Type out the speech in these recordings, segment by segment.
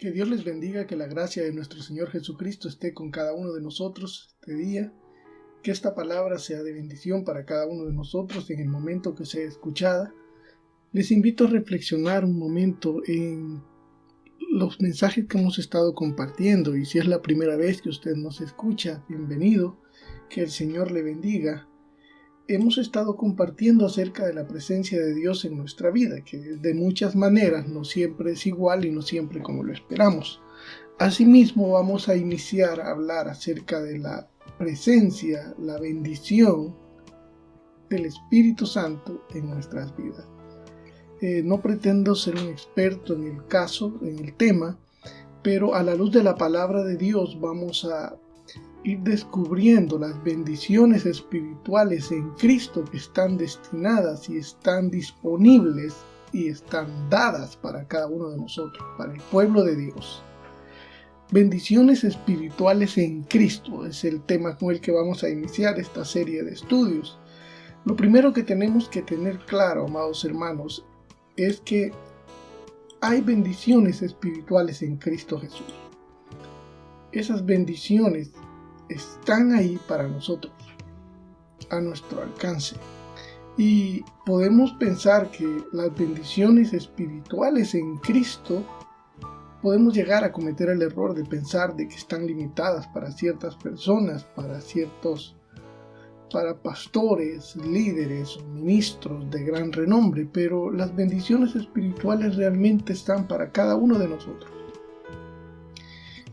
Que Dios les bendiga, que la gracia de nuestro Señor Jesucristo esté con cada uno de nosotros este día, que esta palabra sea de bendición para cada uno de nosotros en el momento que sea escuchada. Les invito a reflexionar un momento en los mensajes que hemos estado compartiendo, y si es la primera vez que usted nos escucha, bienvenido, que el Señor le bendiga. Hemos estado compartiendo acerca de la presencia de Dios en nuestra vida, que de muchas maneras no siempre es igual y no siempre como lo esperamos. Asimismo, vamos a iniciar a hablar acerca de la presencia, la bendición del Espíritu Santo en nuestras vidas. No pretendo ser un experto en el caso, en el tema, pero a la luz de la palabra de Dios vamos a ir descubriendo las bendiciones espirituales en Cristo que están destinadas y están disponibles y están dadas para cada uno de nosotros, para el pueblo de Dios. Bendiciones espirituales en Cristo es el tema con el que vamos a iniciar esta serie de estudios. Lo primero que tenemos que tener claro, amados hermanos, es que hay bendiciones espirituales en Cristo Jesús. Esas bendiciones están ahí para nosotros, a nuestro alcance. Y podemos pensar que las bendiciones espirituales en Cristo, podemos llegar a cometer el error de pensar de que están limitadas para ciertas personas, para pastores, líderes o ministros de gran renombre, pero las bendiciones espirituales realmente están para cada uno de nosotros.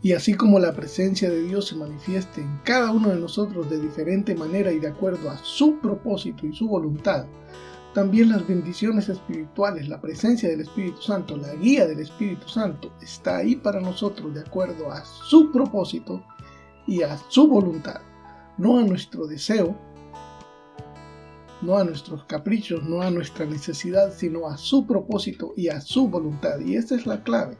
Y así como la presencia de Dios se manifiesta en cada uno de nosotros de diferente manera y de acuerdo a su propósito y su voluntad, también las bendiciones espirituales, la presencia del Espíritu Santo, la guía del Espíritu Santo está ahí para nosotros de acuerdo a su propósito y a su voluntad, no a nuestro deseo, no a nuestros caprichos, no a nuestra necesidad, sino a su propósito y a su voluntad. Y esta es la clave.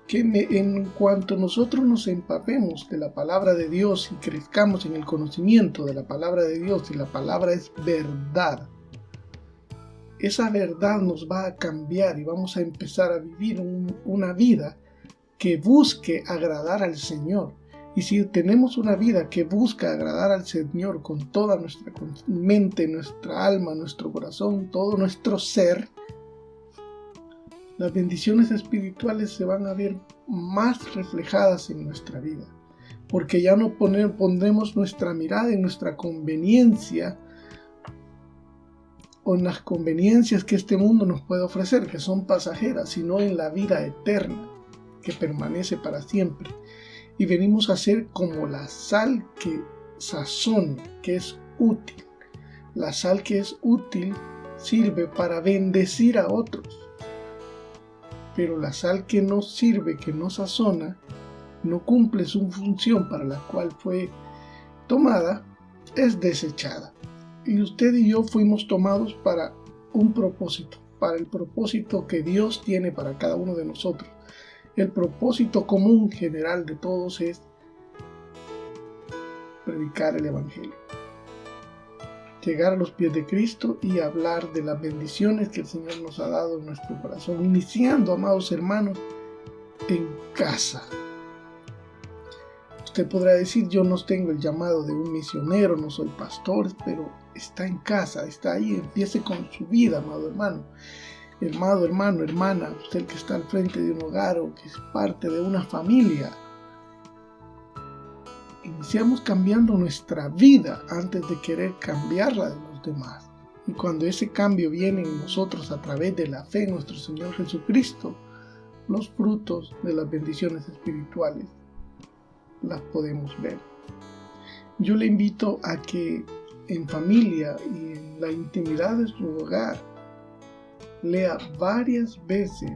Que en cuanto nosotros nos empapemos de la palabra de Dios y crezcamos en el conocimiento de la palabra de Dios, y la palabra es verdad, esa verdad nos va a cambiar y vamos a empezar a vivir una vida que busque agradar al Señor. Y si tenemos una vida que busca agradar al Señor con toda nuestra mente, nuestra alma, nuestro corazón, todo nuestro ser, las bendiciones espirituales se van a ver más reflejadas en nuestra vida, porque ya no pondremos nuestra mirada en nuestra conveniencia o en las conveniencias que este mundo nos puede ofrecer, que son pasajeras, sino en la vida eterna, que permanece para siempre. Y venimos a ser como la sal que sazona, que es útil. La sal que es útil sirve para bendecir a otros. Pero la sal que no sirve, que no sazona, no cumple su función para la cual fue tomada, es desechada. Y usted y yo fuimos tomados para un propósito, para el propósito que Dios tiene para cada uno de nosotros. El propósito común general de todos es predicar el Evangelio, llegar a los pies de Cristo y hablar de las bendiciones que el Señor nos ha dado en nuestro corazón, iniciando, amados hermanos, en casa. Usted podrá decir, yo no tengo el llamado de un misionero, no soy pastor, pero está en casa, está ahí, empiece con su vida, amado hermano. Amado hermano, hermana, usted que está al frente de un hogar o que es parte de una familia, iniciamos cambiando nuestra vida antes de querer cambiarla de los demás. Y cuando ese cambio viene en nosotros a través de la fe en nuestro Señor Jesucristo, los frutos de las bendiciones espirituales las podemos ver. Yo le invito a que en familia y en la intimidad de su hogar lea varias veces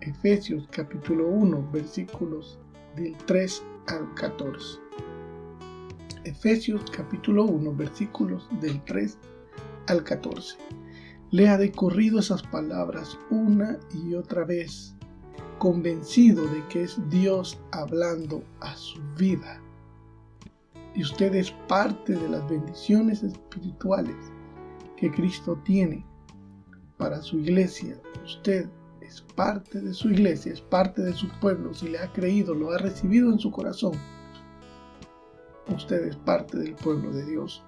Efesios capítulo 1, versículos del 3 al 14. Efesios capítulo 1, versículos del 3 al 14. Lea de corrido esas palabras una y otra vez, convencido de que es Dios hablando a su vida. Y usted es parte de las bendiciones espirituales que Cristo tiene para su iglesia. Usted es parte de su iglesia, es parte de su pueblo, si le ha creído, lo ha recibido en su corazón, usted es parte del pueblo de Dios.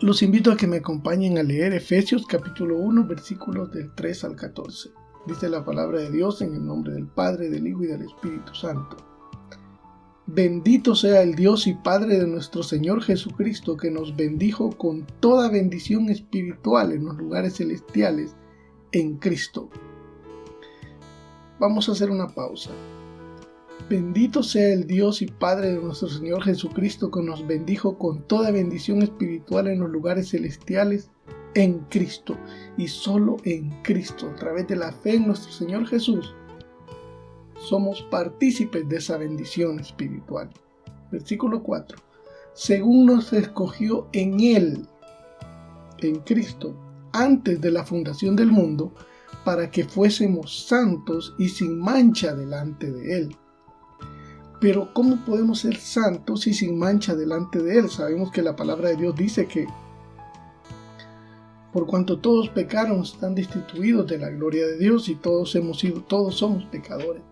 Los invito a que me acompañen a leer Efesios capítulo 1, versículos del 3 al 14. Dice la palabra de Dios en el nombre del Padre, del Hijo y del Espíritu Santo. Bendito sea el Dios y Padre de nuestro Señor Jesucristo, que nos bendijo con toda bendición espiritual en los lugares celestiales en Cristo. Vamos a hacer una pausa. Bendito sea el Dios y Padre de nuestro Señor Jesucristo, que nos bendijo con toda bendición espiritual en los lugares celestiales en Cristo, y solo en Cristo, a través de la fe en nuestro Señor Jesús, somos partícipes de esa bendición espiritual. Versículo 4. Según nos escogió en Él, en Cristo, antes de la fundación del mundo, para que fuésemos santos y sin mancha delante de Él. Pero ¿cómo podemos ser santos y sin mancha delante de Él? Sabemos que la palabra de Dios dice que por cuanto todos pecaron, están destituidos de la gloria de Dios, y todos somos pecadores.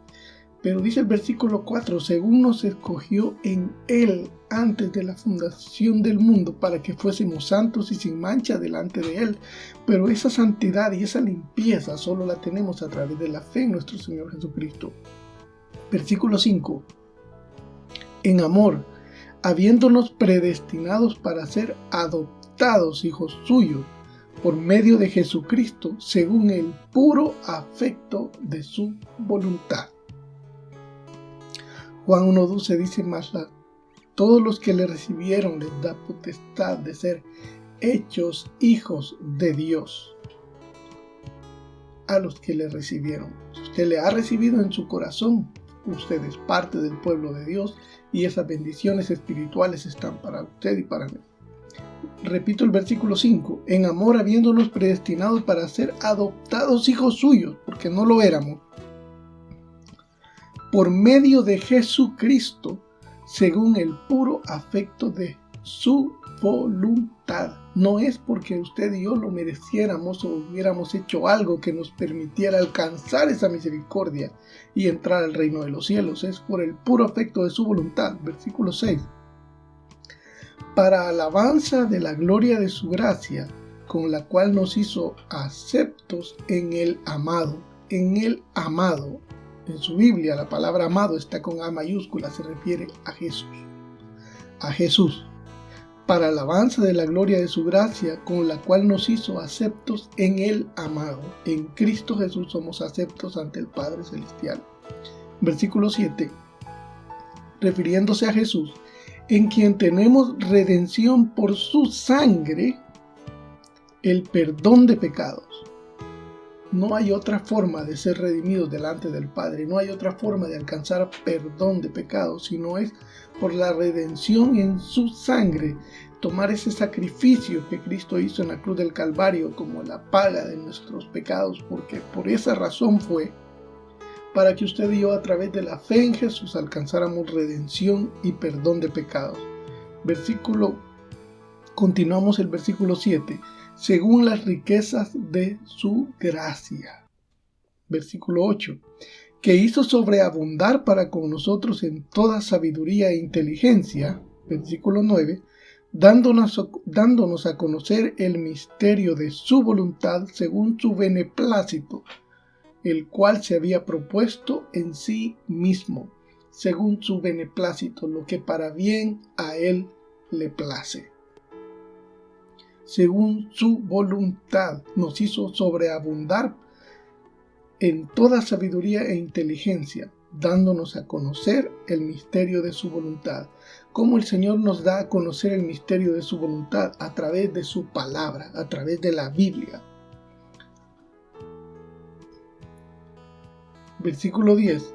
Pero dice el versículo 4, según nos escogió en Él antes de la fundación del mundo, para que fuésemos santos y sin mancha delante de Él. Pero esa santidad y esa limpieza solo la tenemos a través de la fe en nuestro Señor Jesucristo. Versículo 5. En amor, habiéndonos predestinados para ser adoptados hijos suyos, por medio de Jesucristo, según el puro afecto de su voluntad. Juan 1:12 dice más, todos los que le recibieron les da potestad de ser hechos hijos de Dios. A los que le recibieron. Si usted le ha recibido en su corazón, usted es parte del pueblo de Dios, y esas bendiciones espirituales están para usted y para mí. Repito el versículo 5, en amor habiéndonos predestinados para ser adoptados hijos suyos, porque no lo éramos, por medio de Jesucristo, según el puro afecto de su voluntad. No es porque usted y yo lo mereciéramos o hubiéramos hecho algo que nos permitiera alcanzar esa misericordia y entrar al reino de los cielos, es por el puro afecto de su voluntad. Versículo 6. Para alabanza de la gloria de su gracia, con la cual nos hizo aceptos en el amado. En el amado. En su Biblia la palabra amado está con A mayúscula, se refiere a Jesús. A Jesús. Para alabanza de la gloria de su gracia, con la cual nos hizo aceptos en el amado. En Cristo Jesús somos aceptos ante el Padre Celestial. Versículo 7. Refiriéndose a Jesús, en quien tenemos redención por su sangre, el perdón de pecados. No hay otra forma de ser redimidos delante del Padre, no hay otra forma de alcanzar perdón de pecados, sino es por la redención en su sangre, tomar ese sacrificio que Cristo hizo en la cruz del Calvario como la paga de nuestros pecados, porque por esa razón fue, para que usted y yo a través de la fe en Jesús alcanzáramos redención y perdón de pecados. Continuamos el versículo 7. Según las riquezas de su gracia. Versículo 8. Que hizo sobreabundar para con nosotros en toda sabiduría e inteligencia. Versículo 9. Dándonos a conocer el misterio de su voluntad según su beneplácito, el cual se había propuesto en sí mismo, según su beneplácito, lo que para bien a él le place. Según su voluntad nos hizo sobreabundar en toda sabiduría e inteligencia, dándonos a conocer el misterio de su voluntad. ¿Cómo el Señor nos da a conocer el misterio de su voluntad? A través de su palabra, a través de la Biblia. Versículo 10.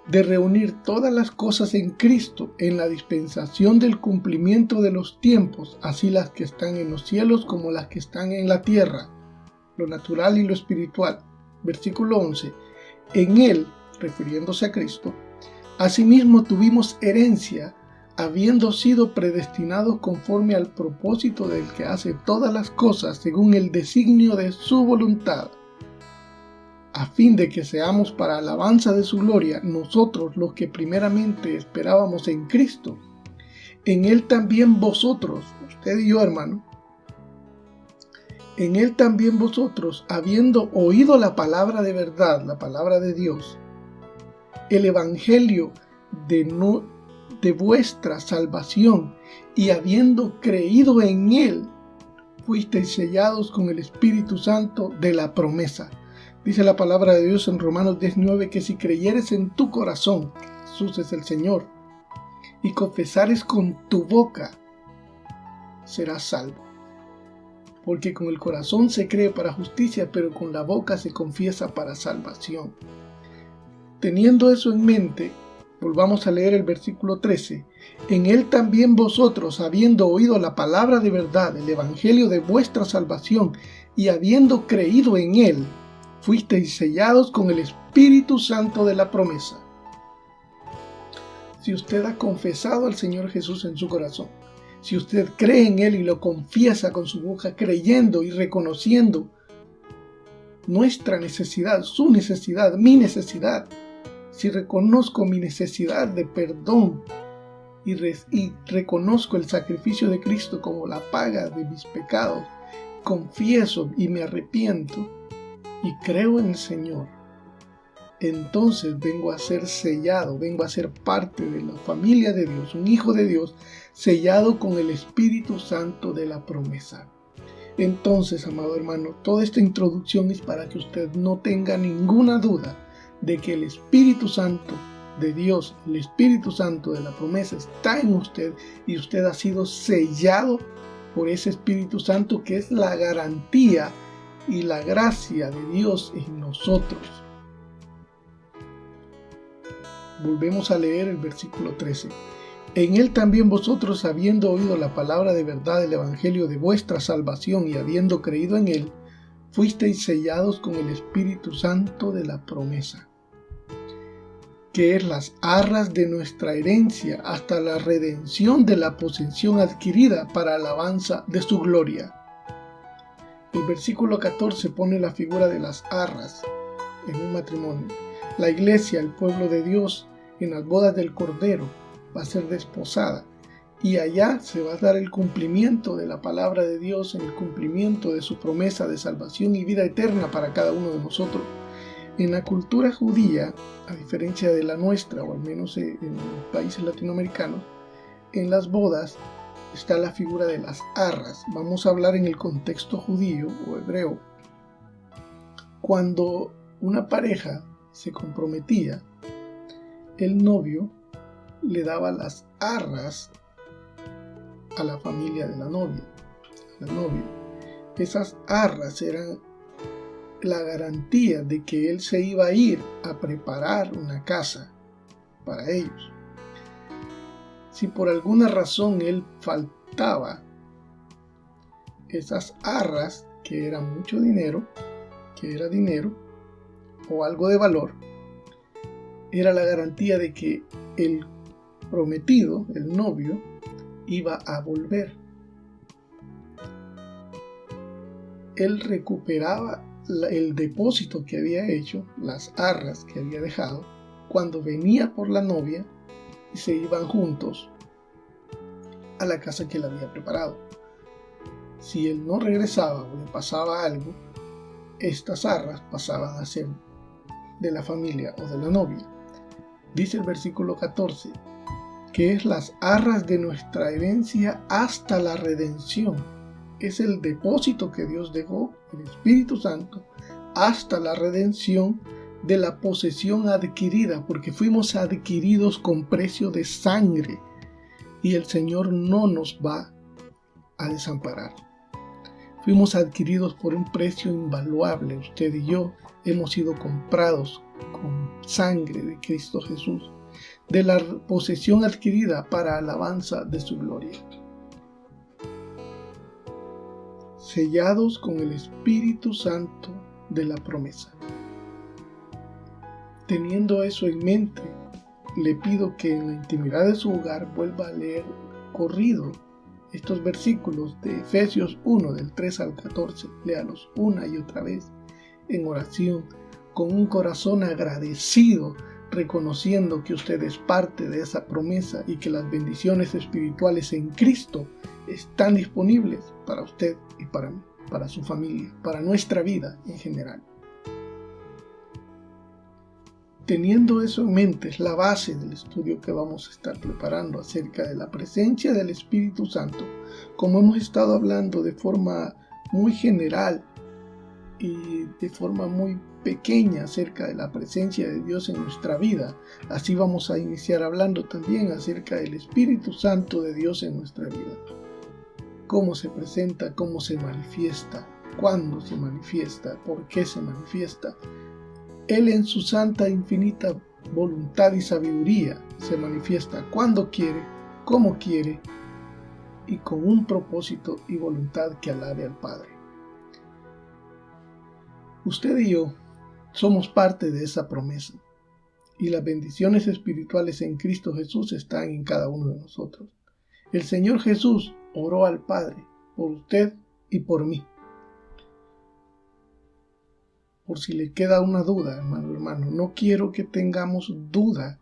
De reunir todas las cosas en Cristo, en la dispensación del cumplimiento de los tiempos, así las que están en los cielos como las que están en la tierra, lo natural y lo espiritual. Versículo 11. En Él, refiriéndose a Cristo, asimismo tuvimos herencia, habiendo sido predestinados conforme al propósito del que hace todas las cosas según el designio de su voluntad, a fin de que seamos para alabanza de su gloria, nosotros los que primeramente esperábamos en Cristo, en Él también vosotros, usted y yo, hermano, en Él también vosotros, habiendo oído la palabra de verdad, la palabra de Dios, el evangelio de vuestra salvación, y habiendo creído en Él, fuisteis sellados con el Espíritu Santo de la promesa. Dice la palabra de Dios en Romanos 19 que si creyeres en tu corazón que Jesús es el Señor y confesares con tu boca, serás salvo. Porque con el corazón se cree para justicia, pero con la boca se confiesa para salvación. Teniendo eso en mente, volvamos a leer el versículo 13. En Él también vosotros, habiendo oído la palabra de verdad, el evangelio de vuestra salvación, y habiendo creído en Él, fuisteis sellados con el Espíritu Santo de la promesa. Si usted ha confesado al Señor Jesús en su corazón, si usted cree en Él y lo confiesa con su boca, creyendo y reconociendo nuestra necesidad, su necesidad, mi necesidad, si reconozco mi necesidad de perdón y reconozco el sacrificio de Cristo como la paga de mis pecados, confieso y me arrepiento y creo en el Señor, entonces vengo a ser sellado, vengo a ser parte de la familia de Dios, un hijo de Dios, sellado con el Espíritu Santo de la promesa. Entonces, amado hermano, toda esta introducción es para que usted no tenga ninguna duda de que el Espíritu Santo de Dios, el Espíritu Santo de la promesa está en usted y usted ha sido sellado por ese Espíritu Santo que es la garantía y la gracia de Dios en nosotros. Volvemos a leer el versículo 13. En Él también vosotros, habiendo oído la palabra de verdad del evangelio de vuestra salvación y habiendo creído en Él, fuisteis sellados con el Espíritu Santo de la promesa, que es las arras de nuestra herencia hasta la redención de la posesión adquirida para alabanza de su gloria. El versículo 14 pone la figura de las arras en un matrimonio. La iglesia, el pueblo de Dios, en las bodas del Cordero, va a ser desposada y allá se va a dar el cumplimiento de la palabra de Dios, en el cumplimiento de su promesa de salvación y vida eterna para cada uno de nosotros. En la cultura judía, a diferencia de la nuestra, o al menos en los países latinoamericanos, en las bodas está la figura de las arras. Vamos a hablar en el contexto judío o hebreo. Cuando una pareja se comprometía, el novio le daba las arras a la familia de la novia, al novio. Esas arras eran la garantía de que él se iba a ir a preparar una casa para ellos. Si por alguna razón él faltaba, esas arras, que era mucho dinero, que era dinero o algo de valor, era la garantía de que el prometido, el novio, iba a volver. Él recuperaba el depósito que había hecho, las arras que había dejado, cuando venía por la novia y se iban juntos a la casa que él había preparado. Si él no regresaba o le pasaba algo, estas arras pasaban a ser de la familia o de la novia. Dice el versículo 14, que es las arras de nuestra herencia hasta la redención. Es el depósito que Dios dejó, el Espíritu Santo, hasta la redención de la posesión adquirida, porque fuimos adquiridos con precio de sangre y el Señor no nos va a desamparar. Fuimos adquiridos por un precio invaluable. Usted y yo hemos sido comprados con sangre de Cristo Jesús, de la posesión adquirida para alabanza de su gloria. Sellados con el Espíritu Santo de la promesa. Teniendo eso en mente, le pido que en la intimidad de su hogar vuelva a leer corrido estos versículos de Efesios 1 del 3 al 14. Léalos una y otra vez en oración con un corazón agradecido, reconociendo que usted es parte de esa promesa y que las bendiciones espirituales en Cristo están disponibles para usted y para mí, para su familia, para nuestra vida en general. Teniendo eso en mente, es la base del estudio que vamos a estar preparando acerca de la presencia del Espíritu Santo. Como hemos estado hablando de forma muy general y de forma muy pequeña acerca de la presencia de Dios en nuestra vida, así vamos a iniciar hablando también acerca del Espíritu Santo de Dios en nuestra vida. Cómo se presenta, cómo se manifiesta, cuándo se manifiesta, por qué se manifiesta. Él en su santa e infinita voluntad y sabiduría se manifiesta cuando quiere, cómo quiere y con un propósito y voluntad que alabe al Padre. Usted y yo somos parte de esa promesa y las bendiciones espirituales en Cristo Jesús están en cada uno de nosotros. El Señor Jesús oró al Padre por usted y por mí. Por si le queda una duda, hermano, no quiero que tengamos duda.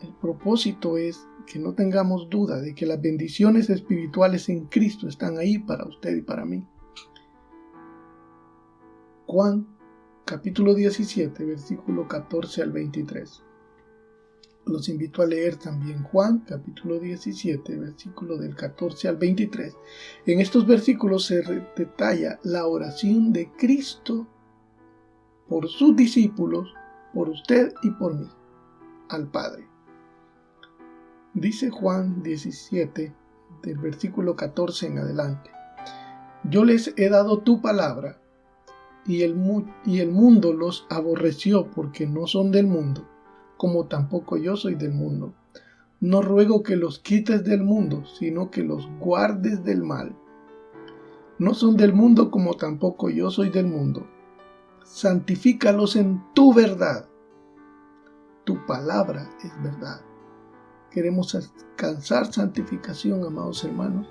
El propósito es que no tengamos duda de que las bendiciones espirituales en Cristo están ahí para usted y para mí. Juan, capítulo 17, versículo 14 al 23. Los invito a leer también Juan, capítulo 17, versículo del 14 al 23. En estos versículos se detalla la oración de Cristo por sus discípulos, por usted y por mí, al Padre. Dice Juan 17, del versículo 14 en adelante: Yo les he dado tu palabra, y el mundo los aborreció porque no son del mundo, como tampoco yo soy del mundo. No ruego que los quites del mundo, sino que los guardes del mal. No son del mundo como tampoco yo soy del mundo. Santifícalos en tu verdad. Tu palabra es verdad. Queremos alcanzar santificación, amados hermanos.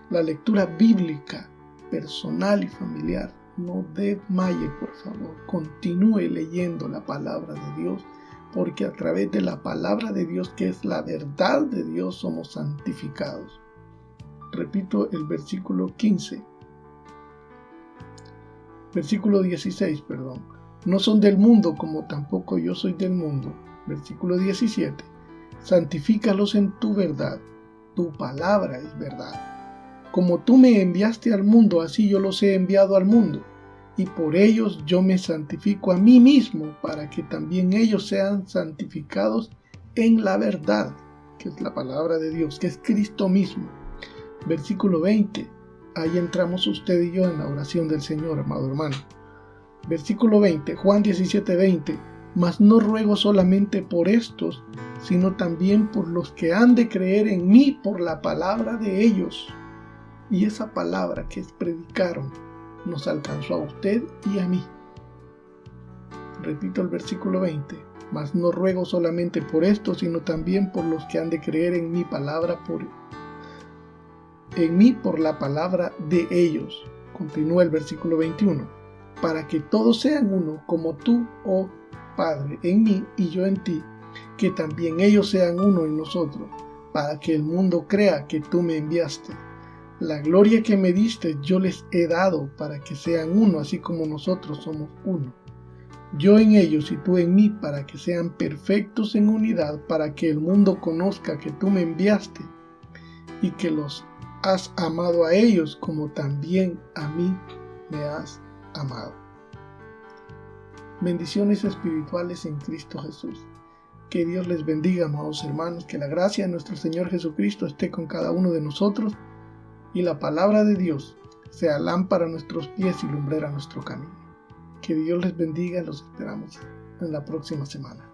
La lectura bíblica, personal y familiar, no desmaye, por favor. Continúe leyendo la palabra de Dios, porque a través de la palabra de Dios, que es la verdad de Dios, somos santificados. Repito el versículo 15. Versículo 16, No son del mundo como tampoco yo soy del mundo. Versículo 17. Santifícalos en tu verdad. Tu palabra es verdad. Como tú me enviaste al mundo, así yo los he enviado al mundo. Y por ellos yo me santifico a mí mismo, para que también ellos sean santificados en la verdad, que es la palabra de Dios, que es Cristo mismo. Versículo 20. Ahí entramos usted y yo en la oración del Señor, amado hermano. Versículo 20, Juan 17, 20. Mas no ruego solamente por estos, sino también por los que han de creer en mí por la palabra de ellos. Y esa palabra que predicaron nos alcanzó a usted y a mí. Repito el versículo 20. Mas no ruego solamente por estos, sino también por los que han de creer en mi palabra en mí por la palabra de ellos. Continúa el versículo 21. Para que todos sean uno, como tú, oh Padre, en mí y yo en ti, que también ellos sean uno en nosotros, para que el mundo crea que tú me enviaste. La gloria que me diste yo les he dado, para que sean uno, así como nosotros somos uno. Yo en ellos y tú en mí, para que sean perfectos en unidad, para que el mundo conozca que tú me enviaste y que los has amado a ellos como también a mí me has amado. Bendiciones espirituales en Cristo Jesús. Que Dios les bendiga, amados hermanos, que la gracia de nuestro Señor Jesucristo esté con cada uno de nosotros y la palabra de Dios sea lámpara a nuestros pies y lumbrera a nuestro camino. Que Dios les bendiga, los esperamos en la próxima semana.